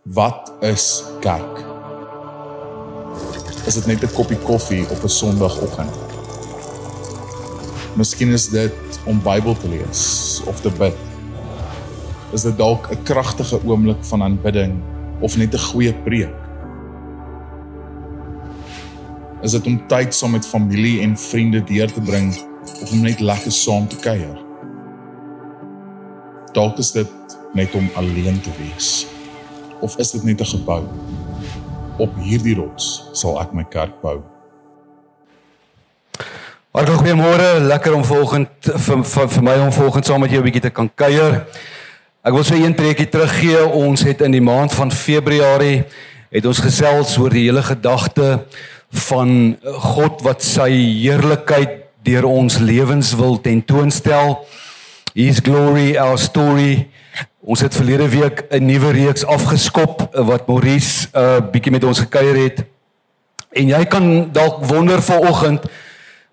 Wat is kerk? Is dit net 'n koppie koffie op 'n Sondagoggend? Miskien is dit om Bybel te lees of te bid. Is dit dalk 'n kragtige oomblik van aanbidding of net 'n goeie preek? Is dit om tyd saam met familie en vriende deur te bring of om net lekker saam te kuier? Dalk is dit net om alleen te wees. Of is dit net 'n gebou? Op hierdie rots sal ek my kerk bou. Hartlik goeiemôre, lekker om volgend vir my om volgend saam met jou 'n bietjie te kan kuier. Ek wil so 'n preekie teruggee. Ons het in die maand van Februarie het ons gesels oor die hele gedagte van God wat sy heerlikheid deur ons lewens wil tentoonstel. His glory, our story. Ons het verlede week 'n nuwe reeks afgeskop wat Maurice bietjie met ons gekuier het. En jy kan dalk wonder vanoggend,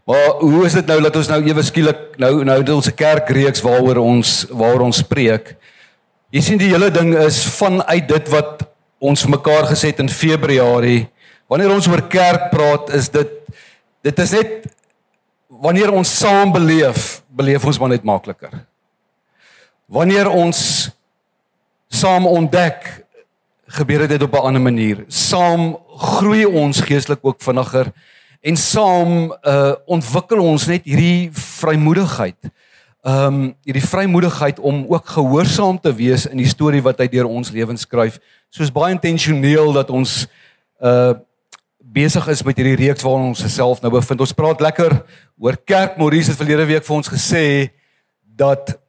maar hoe is dit nou dat ons nou ewe skielik nou ons 'n kerkreeks waaroor ons preek? Jy sien, die hele ding is vanuit dit wat ons vir mekaar gesê het in Februarie. Wanneer ons oor kerk praat, is dit is net wanneer ons saam beleef ons maar net makliker. Wanneer ons saam ontdek, gebeur dit op 'n ander manier. Saam groei ons geestelik ook vinniger en saam ontwikkel ons net hierdie vrymoedigheid. Hierdie vrymoedigheid om ook gehoorsaam te wees in die storie wat hy deur ons lewens skryf. Soos baie intentioneel dat ons besig is met hierdie reeks waarin ons self nou bevind. Ons praat lekker oor kerk. Maurice het verlede week vir ons gesê dat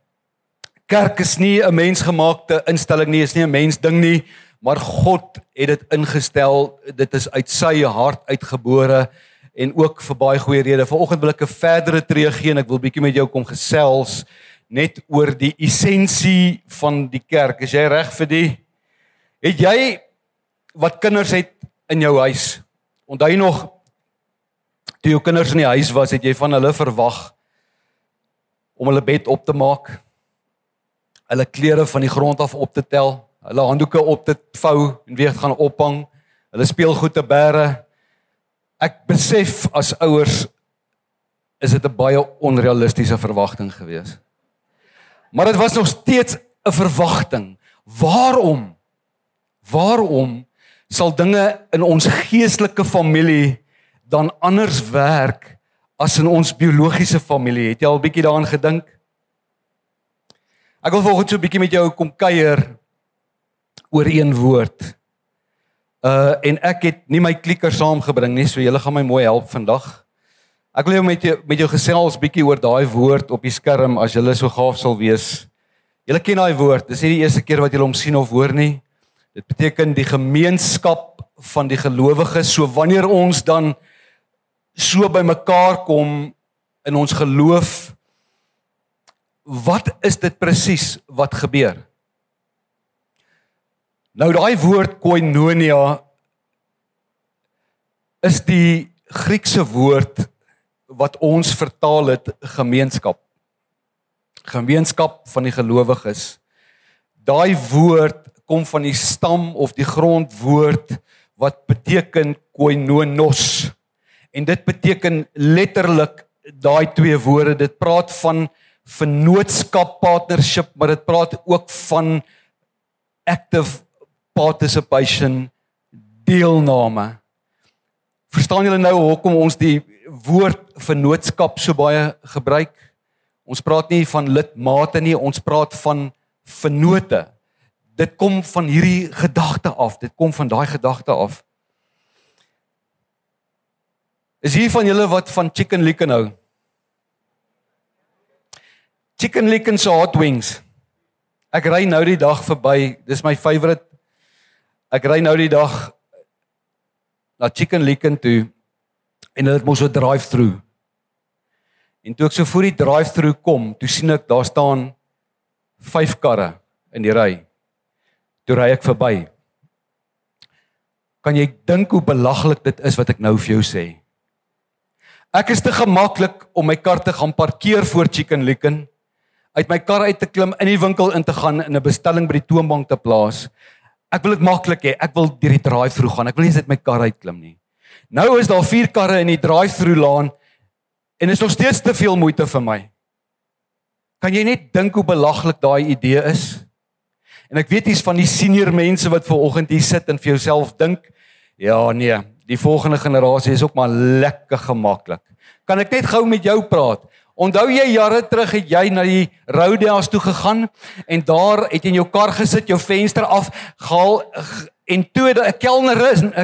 kerk is nie 'n mensgemaakte instelling nie, is nie 'n mensding nie, maar God het dit ingestel. Dit is uit sy hart uitgebore en ook vir baie goeie redes. Vanoggend wil ek 'n verdere tree gee en ek wil bietjie met jou kom gesels net oor die essensie van die kerk. Is jy reg vir die? Het jy wat kinders het in jou huis? Onthou jy nog toe jou kinders in die huis was, het jy van hulle verwag om hulle bed op te maak, hulle klere van die grond af op te tel, hulle handdoeke op te vou en weer gaan ophang, hulle speelgoed te bære. Ek besef as ouers is dit 'n baie onrealistiese verwagting gewees. Maar dit was nog steeds 'n verwagting. Waarom sal dinge in ons geestelike familie dan anders werk as in ons biologiese familie? Het jy al 'n bietjie daaraan gedink? Ek wil volgens so 'n bietjie met jou kom kuier oor een woord. En ek het nie my klikker saamgebring nie, so julle gaan my mooi help vandag. Ek wil met jou gesels bietjie oor daai woord op die skerm as julle so gaaf sal wees. Julle ken daai woord. Dis nie die eerste keer wat julle hom sien of hoor nie. Dit beteken die gemeenskap van die gelowiges. So wanneer ons dan so by mekaar kom in ons geloof, wat is dit presies wat gebeur? Nou daai woord koinonia is die Griekse woord wat ons vertaal het gemeenskap. Gemeenskap van die gelowiges. Daai woord kom van die stam of die grondwoord wat beteken koinonos. En dit beteken letterlik daai twee woorde. Dit praat van vennootskap, partnership, maar dit praat ook van active participation, deelname. Verstaan julle nou hoekom ons die woord vennootskap so baie gebruik? Ons praat nie van lidmate nie, ons praat van vennote. Dit kom van hierdie gedagte af, dit kom van daai gedagte af. Is hier van julle wat van Chicken Licken hou? Chicken Licken se hot wings. Ek ry nou die dag verby, dis my favorite. Ek ry nou die dag na Chicken Licken toe en hulle het mos so 'n drive-through. En toe ek so voor die drive-through kom, toe sien ek daar staan 5 karre in die ry. Toe ry ek verby. Kan jy dink hoe belaglik dit is wat ek nou vir jou sê? Ek is te gemaklik om my kar te gaan parkeer voor Chicken Licken, uit my kar uit te klim, in die winkel in te gaan en 'n bestelling by die toonbank te plaas. ek wil dit maklik hê, ek wil deur die drive-thru gaan, ek wil nie sit my kar uitklim nie. Nou is daar 4 karre in die drive-thru laan, en is nog steeds te veel moeite vir my. Kan jy net dink hoe belaglik daai idee is? En ek weet hier's van die senior mense wat vanoggend hier sit en vir jouself dink, ja nee, die volgende generasie is ook maar lekker gemaklik. Kan ek net gou met jou praat? Onthou jy jare terug het jy na die Roadhouse toe gegaan en daar het jy in jou kar gesit, jou venster afgehaal en toe 'n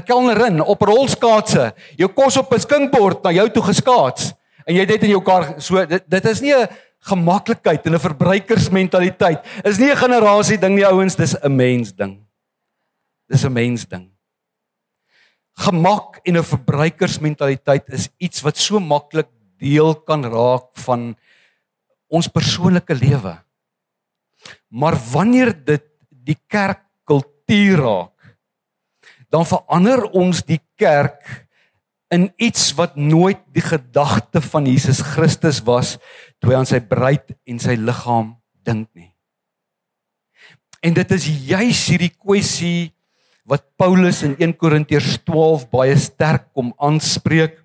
kelnerin op rolskaatse, jou kos op 'n skinkbord na jou toe geskaats en jy het dit in jou kar, so dit is nie 'n gemaklikheid en 'n verbruikersmentaliteit. Is nie 'n generasie ding nie ouens, dis 'n mens ding. Dis 'n mens ding. Gemak en 'n verbruikersmentaliteit is iets wat so maklik deel kan raak van ons persoonlike lewe. Maar wanneer dit die kerkkultuur raak, dan verander ons die kerk in iets wat nooit die gedagte van Jesus Christus was toe hy aan sy bruid en sy liggaam dink nie. En dit is juis hierdie kwessie wat Paulus in 1 Korintiërs 12 baie sterk kom aanspreek,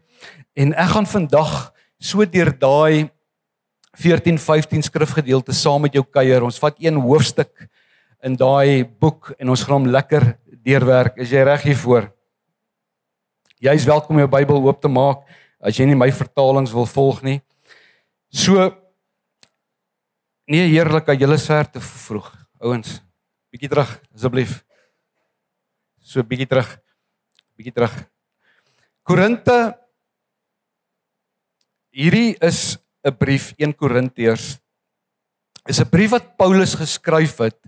en ek gaan vandag so deur daai 14-15 skrifgedeelte saam met jou kuier. Ons vat een hoofstuk in daai boek en ons gaan hom lekker deurwerk. Is jy reg hiervoor? Jy is welkom om jou Bybel oop te maak as jy nie my vertalings wil volg nie. So, nee heerlik, julle is ver te vroeg. Ouens, bietjie terug asseblief. So bietjie terug. Korinte, hierdie is 'n brief, 1 Korintiërs, is 'n brief wat Paulus geskryf het,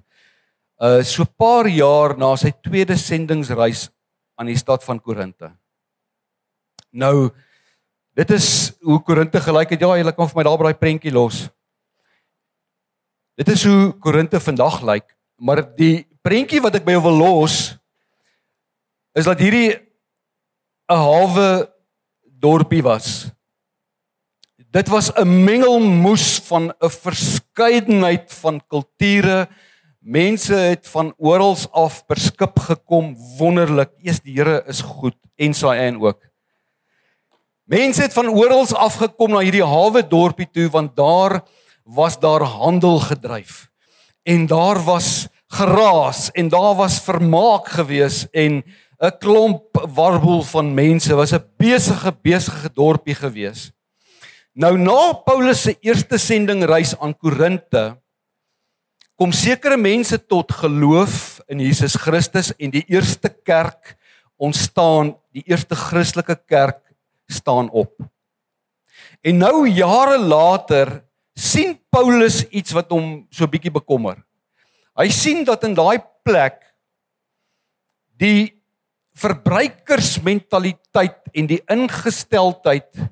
so 'n paar jaar na sy tweede sendingsreis aan die stad van Korinte. Nou, dit is hoe Korinte gelyk het, ja, julle kan vir my daar by daai prentjie los. Dit is hoe Korinte vandag lyk, maar die prentjie wat ek by jou wil los, is dat hierdie 'n hawe dorpie was. Dit was 'n mengelmoes van 'n verskeidenheid van kulture. Mense het van oral af per skip gekom, wonderlik. Eers die Here is goed en Saen ook. Mense het van oral af gekom na hierdie hawe dorpie toe, want daar was daar handel gedryf. En daar was geraas en daar was vermaak gewees en 'n klomp warboel van mense, was 'n besige dorpie gewees. Nou na Paulus se eerste sendingreis aan Korinte, kom sekere mense tot geloof in Jesus Christus en die eerste kerk ontstaan, die eerste Christelike kerk staan op. En nou jare later sien Paulus iets wat hom so bietjie bekommer. Hy sien dat in daai plek die verbruikersmentaliteit en die ingesteldheid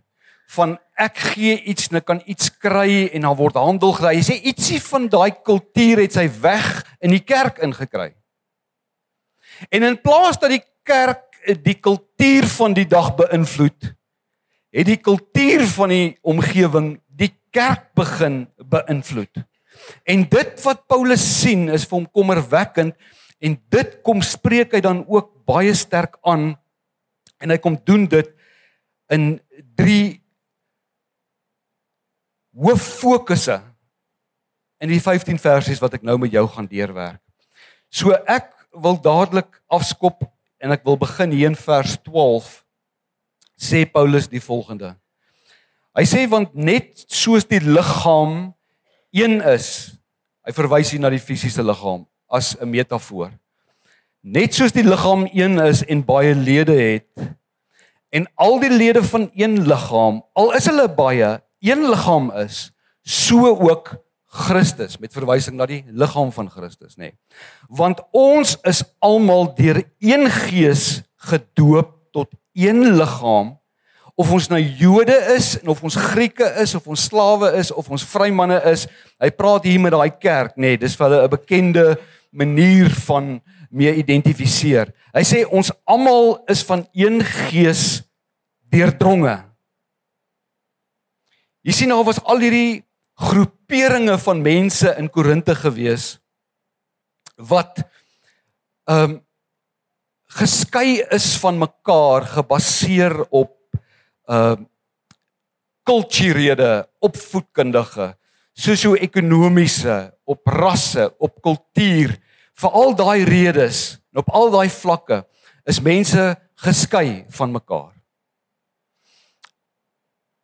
van ek gee iets en ek kan iets kry en dan word handel gedryf. Hy sê ietsie van daai kultuur het sy weg in die kerk ingekry. En in plaas dat die kerk die kultuur van die dag beïnvloed, het die kultuur van die omgewing die kerk begin beïnvloed. En dit wat Paulus sien is vir hom kommerwekkend en dit kom spreek hy dan ook baie sterk aan en hy kom doen dit in 3 hooffokusse in die 15 versies wat ek nou met jou gaan deurwerk. So ek wil dadelik afskop en ek wil begin hier in vers 12, sê Paulus die volgende. Hy sê, want net soos die liggaam een is, hy verwys hier na die fisiese liggaam as 'n metafoor. Net soos die liggaam een is en baie lede het, en al die lede van een liggaam, al is hulle baie, een liggaam is, so ook Christus, met verwysing na die liggaam van Christus, nê. Want ons is almal deur een gees gedoop tot een liggaam, of ons nou Jode is, en of ons Grieke is, of ons slawe is, of ons vrymanne is. Hy praat hier met daai kerk, nê, dis vir hulle 'n bekende manier van mee identifiseer. Hy sê ons almal is van een gees deurdronge. Jy sien, daar was al hierdie groeperinge van mense in Korinte gewees, wat geskei is van mekaar, gebaseer op kulturele, opvoedkundige, sosio-ekonomiese, op rasse, op kultuur, vir al daai redes, en op al daai vlakke, is mense geskei van mekaar.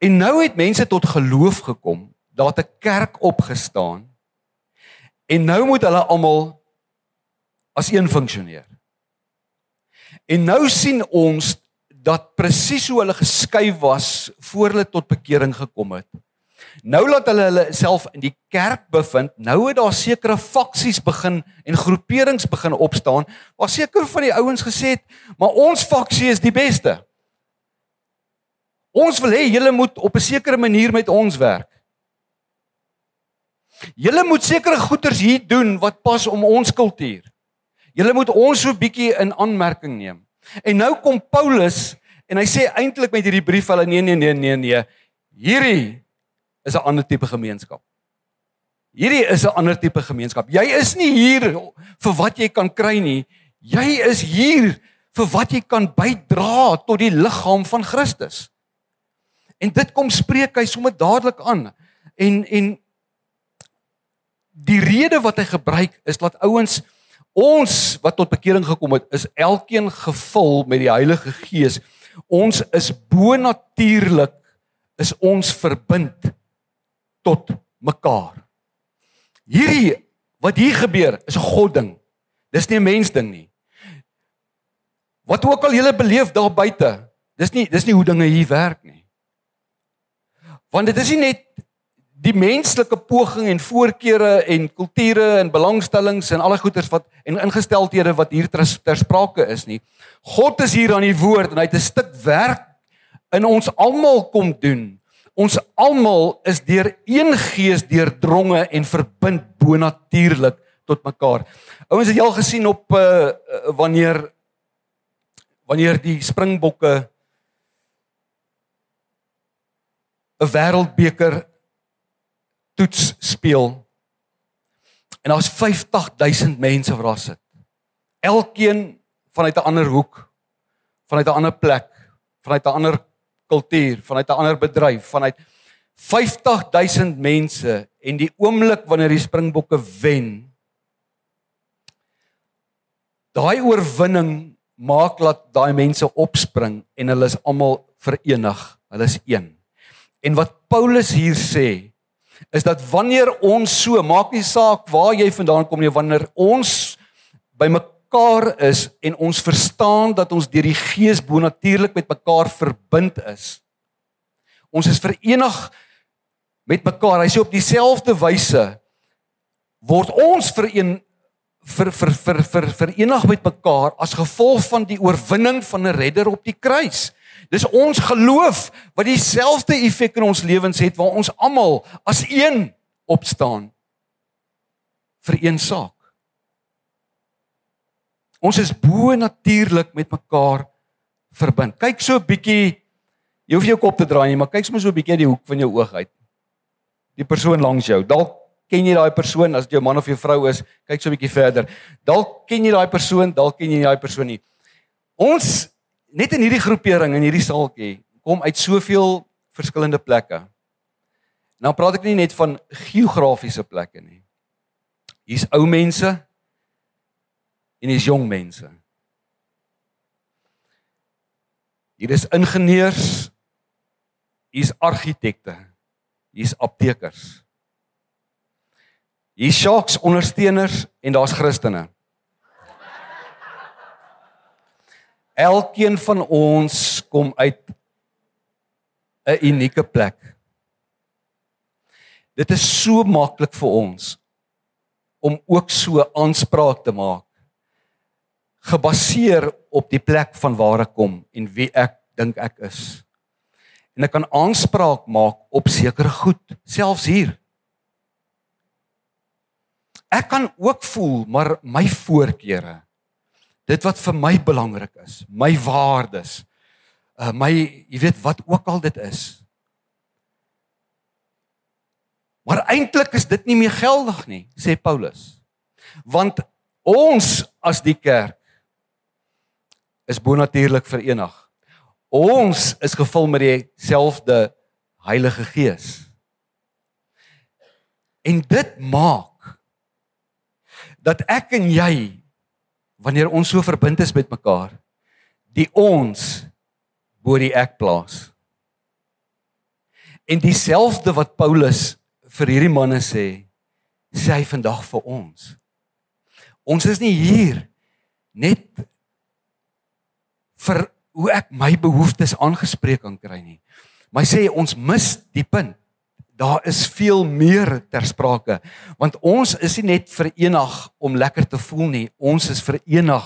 En nou het mense tot geloof gekom, daar het 'n kerk opgestaan, en nou moet hulle almal as een funksioneer. En nou sien ons dat presies hoe hulle geskei was voor hulle tot bekering gekom het. Nou laat hulle self in die kerk bevind, nou het daar sekere faksies begin en groeperings begin opstaan, waar seker van die ouens gesê het, maar ons faksie is die beste. Ons wil hê julle moet op 'n sekere manier met ons werk. Julle moet sekere goeders hier doen wat pas om ons kultuur. Julle moet ons so bietjie in aanmerking neem. En nou kom Paulus en hy sê eintlik met hierdie brief hulle nee. Hierdie is 'n ander tipe gemeenskap. Hierdie is 'n ander tipe gemeenskap. Jy is nie hier vir wat jy kan kry nie. Jy is hier vir wat jy kan bydra tot die liggaam van Christus. En dit kom spreek hy sommer dadelik aan. En die rede wat hy gebruik is dat ouens, ons wat tot bekering gekom het, is elkeen gevul met die Heilige Gees. Ons is bonatuurlik, is ons verbind tot mekaar. Hierdie, wat hier gebeur, is 'n God ding. Dis nie 'n mens ding nie. Wat ook al julle beleef daar buite, dis nie hoe dinge hier werk nie. Want dit is nie net die menslike poging en voorkeure en kulture en belangstellings en alle goeders wat en ingesteldhede wat hier ter sprake is nie. God is hier aan die woord en hy het 'n stuk werk in ons almal kom doen. Ons almal is deur een gees deurdronge en verbind bonatuurlik tot mekaar. Ouens, het jy al gesien op wanneer die Springbokke 'n wêreldbeker toets speel en daar's 50.000 mense wat daar sit. Elkeen vanuit 'n ander hoek, vanuit 'n ander plek, vanuit 'n ander kultuur, vanuit 'n ander bedryf, vanuit 50.000 mense en die oomblik wanneer die Springbokke wen, daai oorwinning maak dat daai mense opspring en hulle is almal verenig, hulle is een. En wat Paulus hier sê, is dat wanneer ons so, maak nie saak waar jy vandaan kom nie, wanneer ons by mekaar is en ons verstaan dat ons deur die Gees bonatuurlik met mekaar verbind is. Ons is verenig met mekaar. Hy sê op dieselfde wyse word ons verenig met mekaar as gevolg van die oorwinning van 'n redder op die kruis. Dis ons geloof wat dieselfde effek in ons lewens het, waar ons almal as een opstaan vir een saak. Ons is bonatuurlik met mekaar verbind. Kyk so 'n bietjie, jy hoef jou kop te draai nie, maar kyk sommer so 'n bietjie uit die hoek van jou oog uit. Die persoon langs jou, dalk ken jy daai persoon, as dit jou man of jou vrou is, kyk so 'n bietjie verder. Dalk ken jy daai persoon, dalk ken jy daai persoon nie. Ons net in hierdie groepering, in hierdie saaltjie, kom uit soveel verskillende plekke. Nou praat ek nie net van geografiese plekke nie. Hier's ou mense en hier's jong mense. Hier is ingenieurs, hier's argitekte, hier's aptekers. Hier's Sharks ondersteuners en daar's Christene. Elkeen van ons kom uit 'n unieke plek. Dit is so maklik vir ons om ook so aanspraak te maak, gebaseer op die plek van waar ek kom en wie ek dink ek is. En ek kan aanspraak maak op sekere goed, selfs hier. Ek kan ook voel, maar my voorkeure, dit wat vir my belangrik is, my waardes, jy weet wat ook al dit is. Maar eintlik is dit nie meer geldig nie, sê Paulus. Want Ons as die kerk is bonatuurlik verenig. Ons is gevul met dieselfde Heilige Gees. En dit maak dat ek en jy, wanneer ons so verbind is met mekaar, die ons bo die ek plaas. En dieselfde wat Paulus vir hierdie manne sê hy vandag vir ons. Ons is nie hier net vir hoe ek my behoeftes aangespreek kan kry nie. Maar hy sê ons mis die punt. Daar is veel meer ter sprake, want ons is nie net verenig om lekker te voel nie, ons is verenig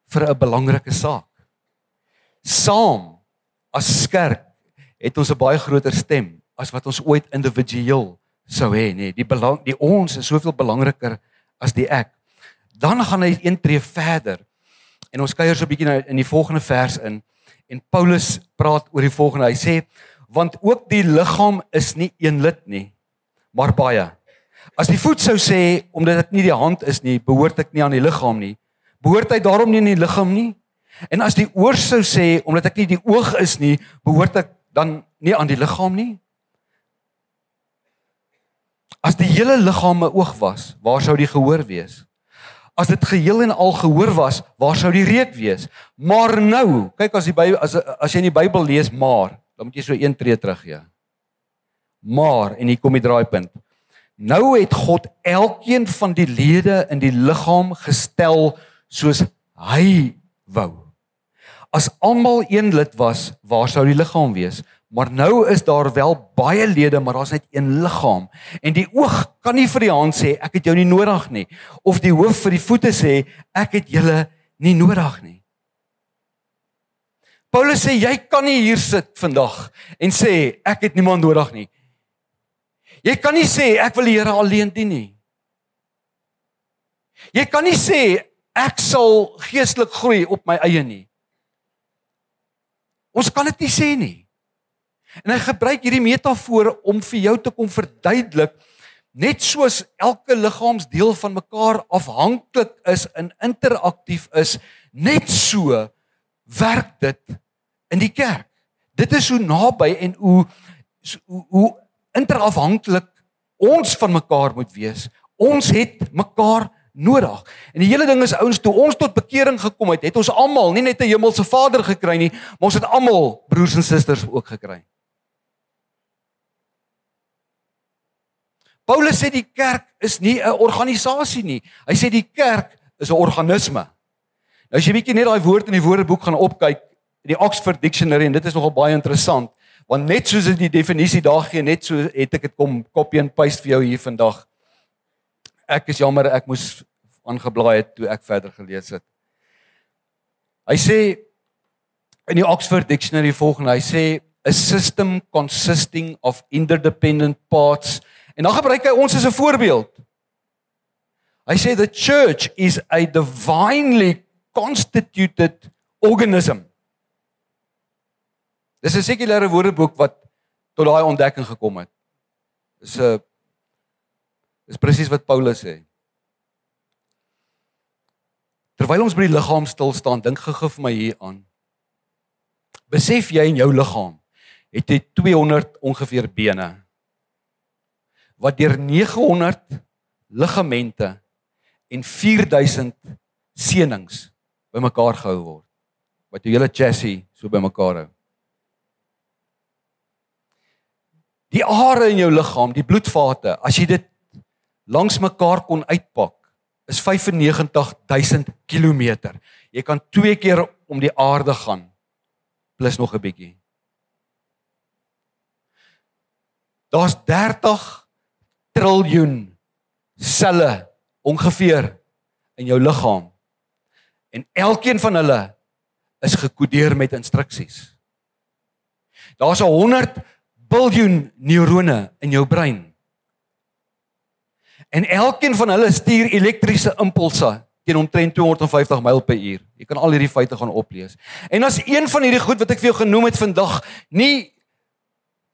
vir 'n belangrike saak. Saam as kerk het ons 'n baie groter stem as wat ons ooit individueel sou hê, nee. Die ons is soveel belangriker as die ek. Dan gaan hy een tree verder. En ons kuier so 'n bietjie in die volgende vers in. En Paulus praat oor die volgende. Hy sê, want ook die liggaam is nie een lid nie, maar baie. As die voet sou sê, omdat dit nie die hand is nie, behoort ek nie aan die liggaam nie, behoort hy daarom nie in die liggaam nie? En as die oor sou sê, omdat ek nie die oog is nie, behoort ek dan nie aan die liggaam nie? As die hele liggaam 'n oog was, waar sou die gehoor wees? As dit geheel en al gehoor was, waar sou die reuk wees? Maar nou, kyk as jy in die Bybel lees maar, dan moet jy so een tree terug gee. Maar, en hier kom die draaipunt. Nou het God elkeen van die lede in die liggaam gestel soos hy wou. As almal een lid was, waar sou die liggaam wees? Maar nou is daar wel baie lede, maar daar's net een liggaam. En die oog kan nie vir die hand sê, ek het jou nie nodig nie. Of die hoof vir die voete sê, ek het julle nie nodig nie. Paulus sê, jy kan nie hier sit vandag en sê, ek het niemand nodig nie. Jy kan nie sê, ek wil die Here alleen dien nie. Jy kan nie sê, ek sal geestelik groei op my eie nie. Ons kan dit nie sê nie. En hy gebruik hierdie metafoor om vir jou te kom verduidelik, net soos elke liggaamsdeel van mekaar afhanklik is en interaktief is, net so werk dit in die kerk. Dit is hoe naby en hoe interafhanklik ons van mekaar moet wees. Ons het mekaar nodig. En die hele ding is ouens, toe ons tot bekering gekom het, het ons almal nie net 'n hemelse Vader gekry nie, maar ons het almal broers en susters ook gekry. Paulus sê die kerk is nie 'n organisasie nie. Hy sê die kerk is 'n organisme. Nou as jy bietjie net daai woord in die woordeboek gaan opkyk, in die Oxford Dictionary, en dit is nogal baie interessant, want net soos dit die definisie daar gee, net so het ek dit kom copy and paste vir jou hier vandag. Ek is jammer, ek moes aangeblaai het toe ek verder gelees het. Hy sê in die Oxford Dictionary volgende, hy sê a system consisting of interdependent parts. En dan gebruik hy ons as 'n voorbeeld. Hy sê the church is a divinely constituted organism. Dis 'n sekulêre woordeboek wat tot daai ontdekking gekom het. Dis presies wat Paulus sê. Terwyl ons by die liggaam stil staan, dink gou vir my hier aan. Besef jy in jou liggaam het jy 200 ongeveer bene, wat deur 900 ligamente en 4000 senings bymekaar gehou word, wat jou hele chassis so bymekaar hou. Die are in jou liggaam, die bloedvate, as jy dit langs mekaar kon uitpak, is 95,000 kilometer. Jy kan 2 keer om die aarde gaan, plus nog 'n bietjie. Daar's 30 triljoen selle ongeveer in jou liggaam. En elkeen van hulle is gekodeer met instruksies. Daar's 100 biljoen neurone in jou brein. En elkeen van hulle stuur elektriese impulse teen omtrent 250 myl per uur. Jy kan al hierdie feite gaan oplees. En as een van hierdie goed wat ek vir jou genoem het vandag nie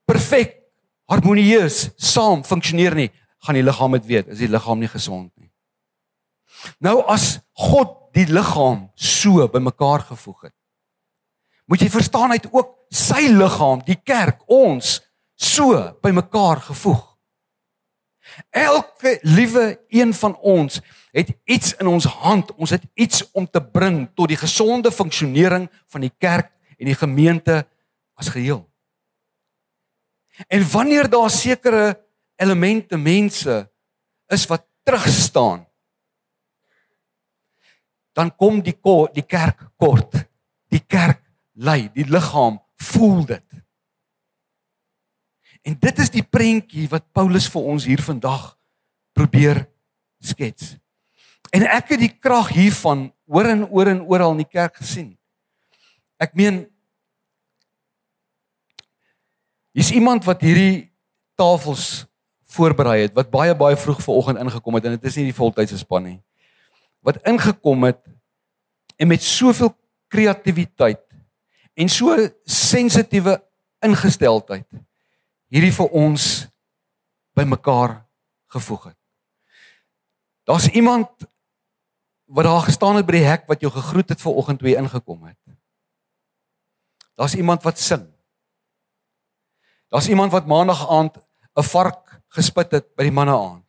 perfek, harmonieus, saam funksioneer nie, gaan die liggaam dit weet, is die liggaam nie gesond nie. Nou as God die liggaam so bymekaar gevoeg het, moet jy verstaan, hy het ook sy liggaam, die kerk, ons, so bymekaar gevoeg. Elke liewe een van ons het iets in ons hand, ons het iets om te bring tot die gesonde funksionering van die kerk en die gemeente as geheel. En wanneer daar sekere elemente, mense is wat terugstaan, dan kom die kerk kort. Die kerk ly, die liggaam voel dit. En dit is die prentjie wat Paulus vir ons hier vandag probeer skets. En ek het die krag hiervan oor en oral in die kerk gesien. Ek meen, hier's iemand wat hierdie tafels voorberei het, wat baie vroeg vanoggend ingekom het, en dit is nie die voltydse span nie, wat ingekom het, en met soveel kreatiwiteit, en so sensitiewe ingesteldheid, hierdie vir ons bymekaar gevoeg het. Daar's iemand wat daar gestaan het by die hek wat jou gegroet het vanoggend toe jy ingekom het. Daar's iemand wat sing. Daar's iemand wat maandag aand 'n vark gespit het by die manne aand.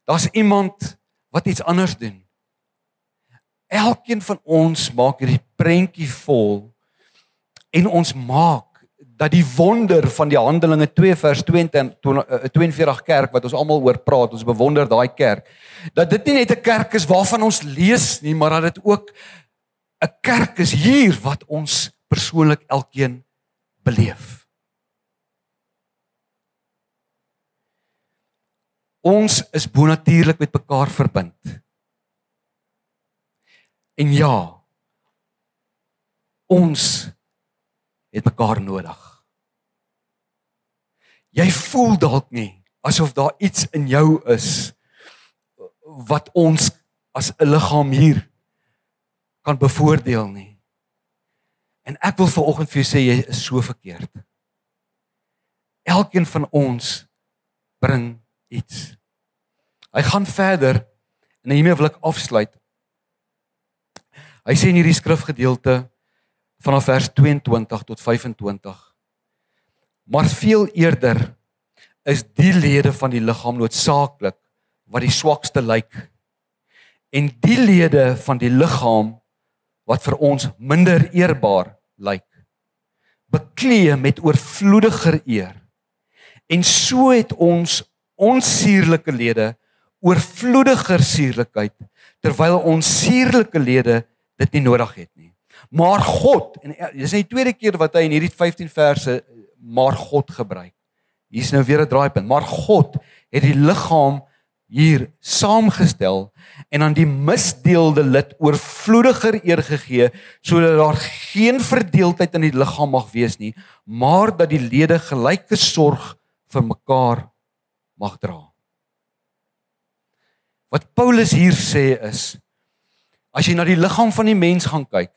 Daar's iemand wat iets anders doen. Elkeen van ons maak hierdie prentjie vol en ons maak dat die wonder van die Handelinge 2 vers 42 kerk wat ons almal oor praat, ons bewonder daai kerk, dat dit nie net 'n kerk is waarvan ons lees nie, maar dat dit ook 'n kerk is hier wat ons persoonlik elkeen beleef. Ons is bonatuurlik met mekaar verbind. En ja, ons het mekaar nodig. Jy voel dalk nie asof daar iets in jou is wat ons as 'n liggaam hier kan bevoordeel nie. En ek wil vanoggend vir jou sê, jy is so verkeerd. Elkeen van ons bring iets. Hy gaan verder en hiermee wil ek afsluit. Hy sê in hierdie skrifgedeelte vanaf vers 22 tot 25. Maar veel eerder is die lede van die liggaam noodsaaklik wat die swakste lyk. En die lede van die liggaam wat vir ons minder eerbaar lyk, beklee met oorvloediger eer. En so het ons sierlike lede oorvloediger sierlikheid, terwyl ons sierlike lede dit nie nodig het nie. Maar God, en dis die tweede keer wat hy in hierdie 15 verse maar God gebruik. Hier is nou weer 'n draaipunt. Maar God het die liggaam hier saamgestel en aan die misdeelde lid oorvloediger eer gegee, sodat daar geen verdeeldheid in die liggaam mag wees nie, maar dat die lede gelyke sorg vir mekaar mag dra. Wat Paulus hier sê is, as jy na die liggaam van die mens gaan kyk,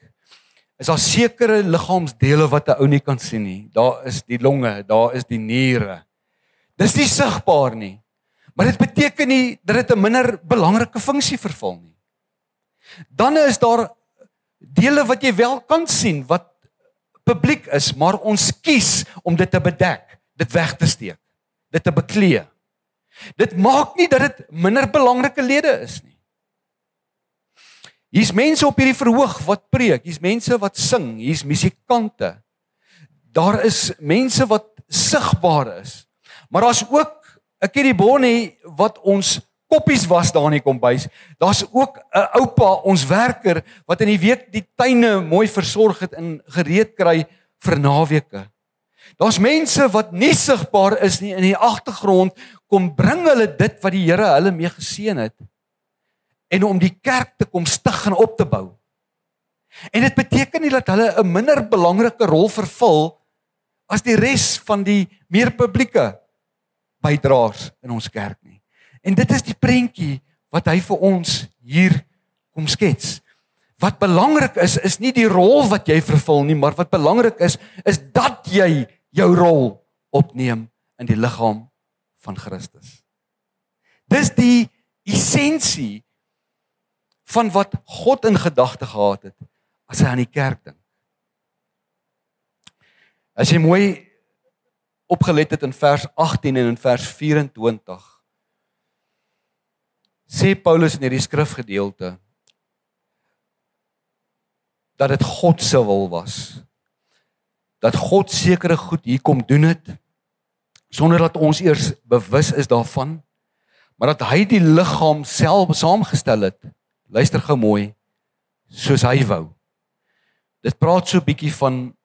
is daar sekere liggaamsdele wat 'n ou nie kan sien nie. Daar is die longe, daar is die niere. Dis nie sigbaar nie. Maar dit beteken nie dat dit 'n minder belangrike funksie vervul nie. Dan is daar dele wat jy wel kan sien, wat publiek is, maar ons kies om dit te bedek, dit weg te steek, dit te beklee. Dit maak nie dat dit minder belangrike lede is nie. Hier's mense op hierdie verhoog wat preek, hier's mense wat sing, hier's musikante. Daar is mense wat sigbaar is. Maar daar's ook 'n keribonnie wat ons koppies was daar in die kombuis. Daar's ook 'n oupa, ons werker, wat in die week die tuine mooi versorg het en gereed kry vir naweke. Daar's mense wat nie sigbaar is nie, in die agtergrond kom bring hulle dit wat die Here hulle mee geseën het. En om die kerk te kom stig en op te bou. En dit beteken nie dat hulle 'n minder belangrike rol vervul as die res van die meer publieke bydraers in ons kerk nie. En dit is die prentjie wat hy vir ons hier kom skets. Wat belangrik is nie die rol wat jy vervul nie, maar wat belangrik is dat jy jou rol opneem in die liggaam van Christus. Dis die essensie van wat God in gedagte gehad het, as hy aan die kerk dink. As jy mooi opgelet het in vers 18 en in vers 24, sê Paulus in hierdie skrifgedeelte, dat dit God se wil was, dat God sekere goed hier kom doen het, sonder dat ons eers bewus is daarvan, maar dat hy die liggaam self saamgestel het, luister gou mooi, soos hy wou. Dit praat so 'n bietjie van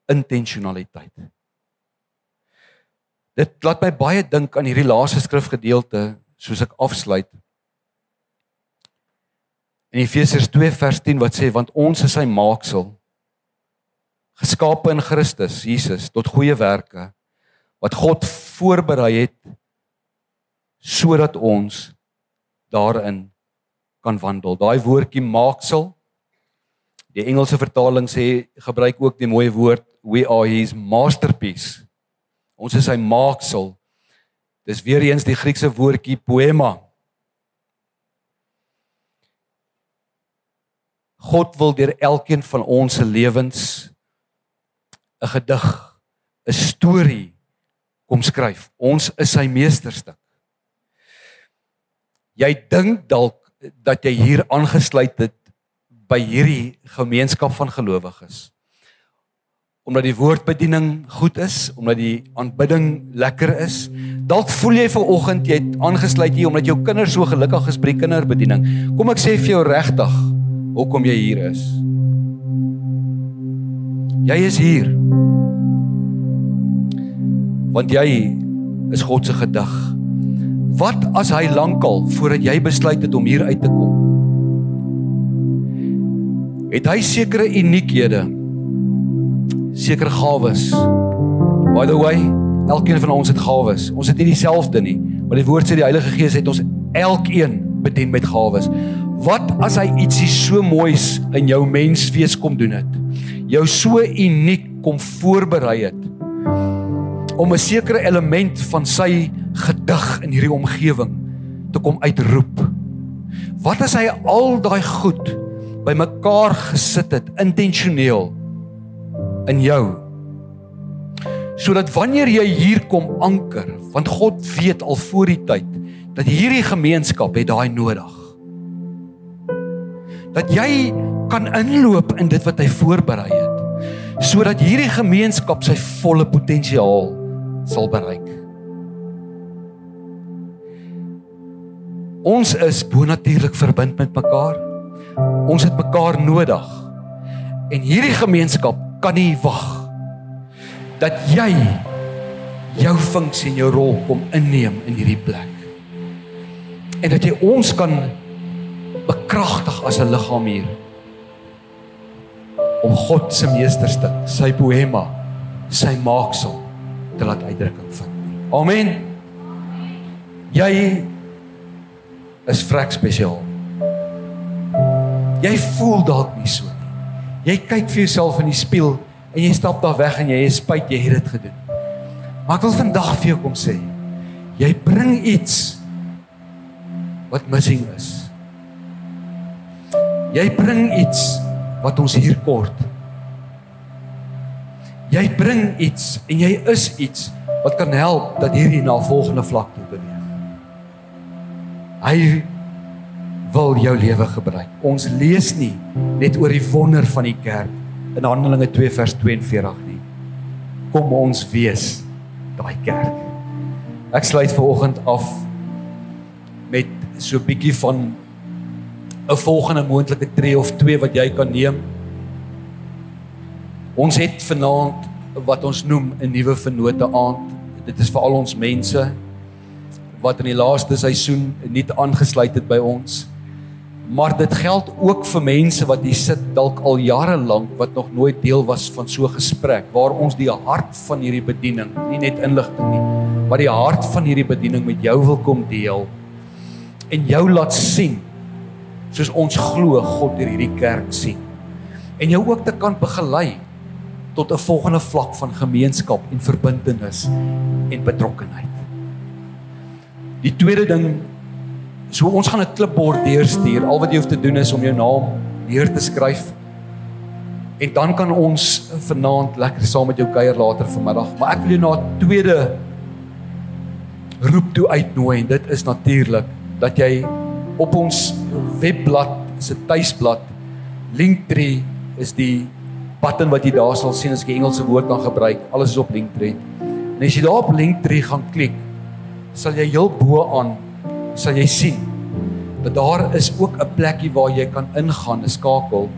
intentionaliteit. Dit laat my baie dink aan hierdie laaste skrifgedeelte, soos ek afsluit, in Efesiërs 2 vers 10 wat sê, want ons is sy maaksel, geskape in Christus, Jesus, tot goeie werke, wat God voorberei het, sodat ons daarin kan wandel. Daai woordjie maaksel, die Engelse vertaling sê, gebruik ook die mooi woord, we are his masterpiece. Ons is sy maaksel. Dis weer eens die Griekse woordjie poema. God wil deur elkeen van ons se lewens 'n gedig, 'n storie kom skryf. Ons is sy meesterstuk. Jy dink dalk dat jy hier aangesluit het by hierdie gemeenskap van gelowiges. Omdat die woordbediening goed is, omdat die aanbidding lekker is. Dalk voel jy vanoggend jy het aangesluit hier omdat jou kinders so gelukkig is by die kinderbediening. Kom ek sê vir jou regtig, hoekom jy hier is. Jy is hier want jy is God se gedig. Wat as hy lankal voordat jy besluit het om hier uit te kom? Het hy sekere uniekhede, sekere gawes. By the way, elkeen van ons het gawes. Ons het nie dieselfde nie, maar die woord sê die Heilige Gees het ons elkeen bedien met gawes. Wat as hy ietsie so moois in jou menswees kom doen het? Jou so uniek kom voorberei het om 'n sekere element van sy gedig in hierdie omgewing te kom uitroep. Wat as hy al daai goed bymekaar gesit het, intentioneel in jou, sodat wanneer jy hier kom anker, want God weet al voor die tyd, dat hierdie gemeenskap het daai nodig. Dat jy kan inloop in dit wat hy voorberei het, sodat hierdie gemeenskap sy volle potensiaal sal bereik. Ons is bonatuurlik verbind met mekaar. Ons het mekaar nodig. En hierdie gemeenskap kan nie wag dat jy jou funksie en jou rol kom inneem in hierdie plek. En dat jy ons kan bekragtig as 'n liggaam hier om God se meesterstuk, sy poema, sy maaksel te laat uitdrukking vind. Amen. Jy is vrek spesiaal. Jy voel dalk nie so nie. Jy kyk vir jouself in die spieël en jy stap daar weg en jy is spyt jy het dit gedoen. Maar ek wil vandag vir jou kom sê, jy bring iets wat missing is. Jy bring iets wat ons hier kort. Jy bring iets en jy is iets wat kan help dat hierdie na 'n volgende vlak toe beweeg. Hy wil jou lewe gebruik. Ons lees nie net oor die wonder van die kerk in Handelinge 2 vers 42 nie. Kom ons wees daai kerk. Ek sluit vanoggend af met so 'n bietjie van 'n volgende moontlike tree of twee wat jy kan neem. Ons het vanaand wat ons noem 'n nuwe vennote aand. Dit is vir al ons mense wat in die laaste seisoen nie aangesluit het by ons. Maar dit geld ook vir mense wat hier sit dalk al jare lank wat nog nooit deel was van so 'n gesprek waar ons die hart van hierdie bediening, nie net inligting nie, maar die hart van hierdie bediening met jou wil kom deel en jou laat sien soos ons glo God deur hierdie kerk sien. En jou ook te kan begelei tot 'n volgende vlak van gemeenskap en verbintenis en betrokkenheid. Die tweede ding, So ons gaan 'n klipbord deurstuur. Al wat jy hoef te doen is om jou naam neer te skryf. En dan kan ons vanaand lekker saam met jou kuier later vanmiddag. Maar ek wil jou na 'n tweede roep toe uitnooi, en dit is natuurlik dat jy op ons webblad, se tuisblad, Linktree is die button wat jy daar sal sien as ek die Engelse woord kan gebruik. Alles is op Linktree. En as jy daar op Linktree gaan klik, sal jy heel bo aan sal jy sien dat daar is ook 'n plekkie waar jy kan ingaan, 'n skakel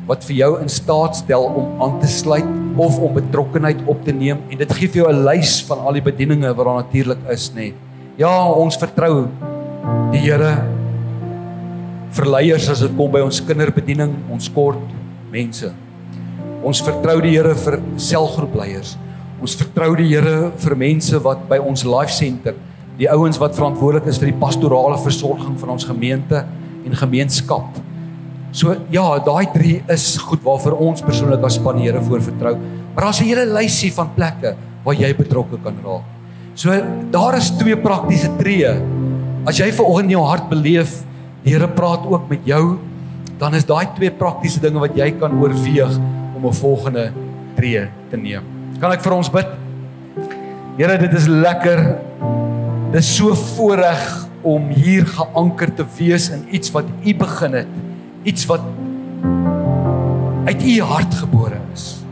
wat vir jou in staat stel om aan te sluit of om betrokkenheid op te neem, en dit gee vir jou 'n lys van al die bedieninge wat daar natuurlik is, nê. Ja, ons vertrou die Here vir leiers as dit kom by ons kinderbediening, ons kort mense. Ons vertrou die Here vir selgroepleiers. Ons vertrou die Here vir mense wat by ons life center, die ouens wat verantwoordelik is vir die pastorale versorging van ons gemeente en gemeenskap. So ja, daai 3 is goed waarvoor ons persoonlik as span die Here voor vertrou. Maar daar's 'n hele lysie van plekke waar jy betrokke kan raak. So daar is 2 praktiese tree. As jy vanoggend in jou hart beleef, die Here praat ook met jou, dan is daai 2 praktiese dinge wat jy kan oorweeg om 'n volgende tree te neem. Kan ek vir ons bid? Here, dit is lekker. Dit is so voorreg om hier geanker te wees in iets wat U begin het. Iets wat uit U hart gebore is.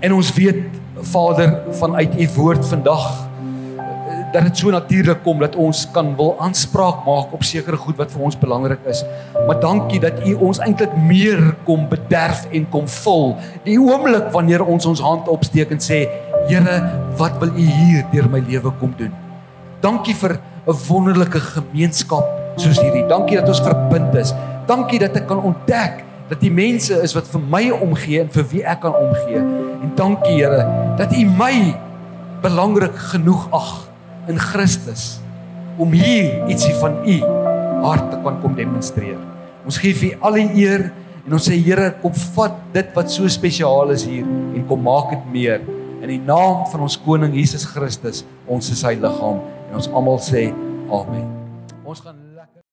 En ons weet, Vader, vanuit U woord vandag, dat dit so natuurlik kom dat ons kan wil aanspraak maak op sekere goed wat vir ons belangrik is. Maar dankie dat U ons eintlik meer kom bederf en kom vul. Die oomblik wanneer ons hand opsteek en sê, Here, wat wil U hier deur my lewe kom doen? Dankie vir 'n wonderlike gemeenskap soos hierdie. Dankie dat ons verbind is. Dankie dat ek kan ontdek dat die mense is wat vir my omgee en vir wie ek kan omgee. En dankie, Here, dat U my belangrik genoeg ag in Christus om hier ietsie van U hart te kan kom demonstreer. Ons gee vir al die eer en ons sê, Here, kom vat dit wat so spesiaal is hier en kom maak dit meer. In die naam van ons koning Jesus Christus, ons is sy liggaam, en ons almal sê amen. Ons gaan